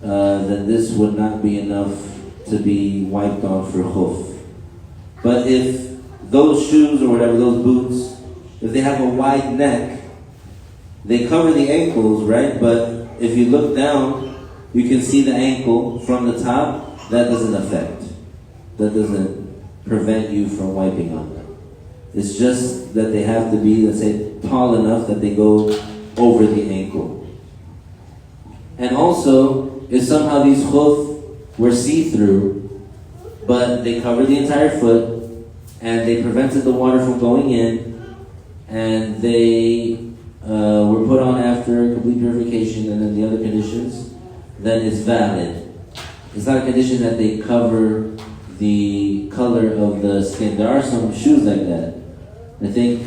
then this would not be enough to be wiped on for khuf. But if those shoes or whatever, those boots, if they have a wide neck, they cover the ankles, right? But if you look down, you can see the ankle from the top. That doesn't affect. That doesn't prevent you from wiping on them. It's just that they have to be, let's say, tall enough that they go over the ankle. And also, if somehow these khuf were see-through, but they covered the entire foot, and they prevented the water from going in, and they were put on after complete purification and then the other conditions, then it's valid. It's not a condition that they cover the color of the skin. There are some shoes like that. I think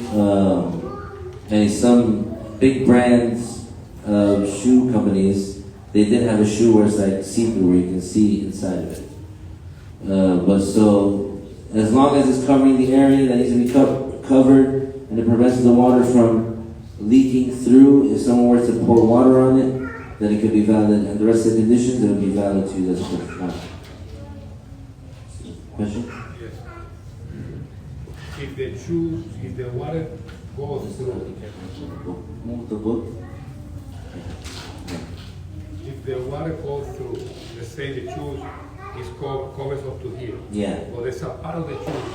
some big brands of shoe companies, they did have a shoe where it's like see-through, where you can see inside of it. But so, as long as it's covering the area that needs to be covered and it prevents the water from leaking through, if someone were to pour water on it, then it could be valid, and the rest of the conditions, it would be valid to use as khuf. Question? Yes. If the water goes through, Move the book. if the water goes through, let's say the shoes is covers up to here. Yeah. But there's a part of the shoes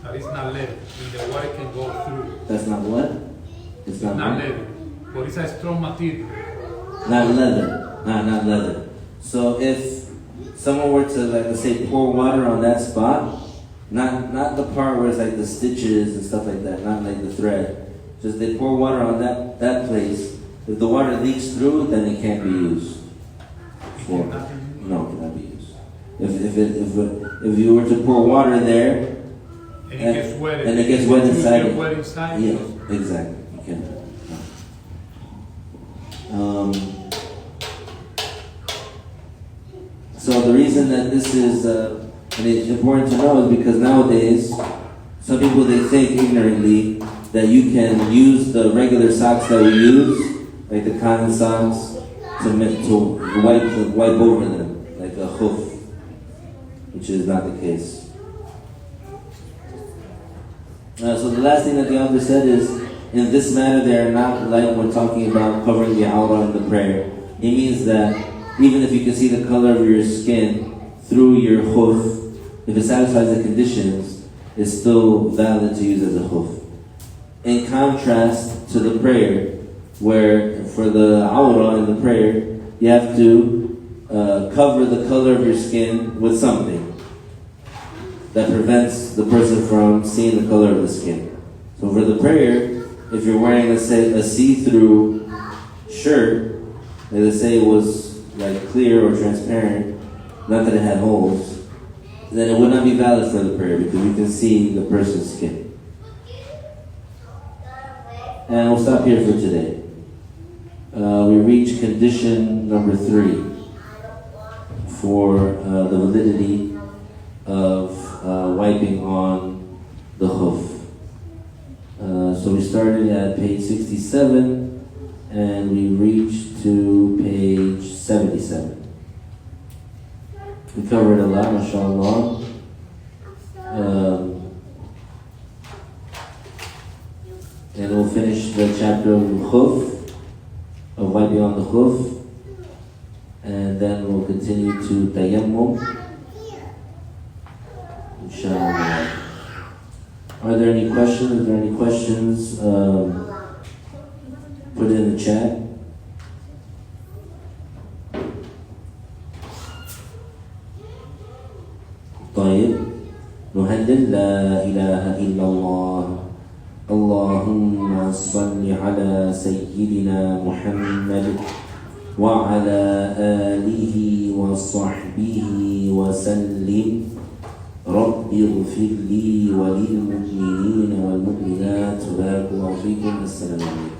that is not leather, and the water can go through. That's not what? It's not leather, but it's a strong material. Not leather. Not leather. So if someone were to, like, let's say, pour water on that spot, not the part where it's like the stitches and stuff like that, not like the thread. Just they pour water on that place. If the water leaks through, then it can't be used. No, it cannot be used. If you were to pour water there, And it gets wet. And it gets wet inside. Get wet inside. Yeah, exactly. You cannot. So the reason that this is and it's important to know is because nowadays some people, they think ignorantly that you can use the regular socks that we use, like the cotton socks, to wipe over them, like a khuf, which is not the case. So the last thing that the author said is, in this matter they are not like when talking about covering the awrah in the prayer. He means that even if you can see the color of your skin through your khuf, if it satisfies the conditions, it's still valid to use as a khuf. In contrast to the prayer, where for the awrah in the prayer, you have to cover the color of your skin with something that prevents the person from seeing the color of the skin. So for the prayer, if you're wearing, let's say, a see-through shirt, like let's say it was like clear or transparent, not that it had holes, then it would not be valid for the prayer because you can see the person's skin. And we'll stop here for today. We reach condition number 3 for the validity of wiping on the khuf. So we started at page 67, and we reached to page 77. We covered a lot, mashallah. And we'll finish the chapter of al-Khuf, of wiping on the Khuf, and then we'll continue to tayammum, inshallah. Are there any questions? If there are any questions, put it in the chat. طيب نهلل لا إله إلا الله اللهم صل على سيدنا محمد وعلى آله وصحبه وسلم رب اغفر لي وللمؤمنين والمؤمنات بارك الله فيكم السلام عليكم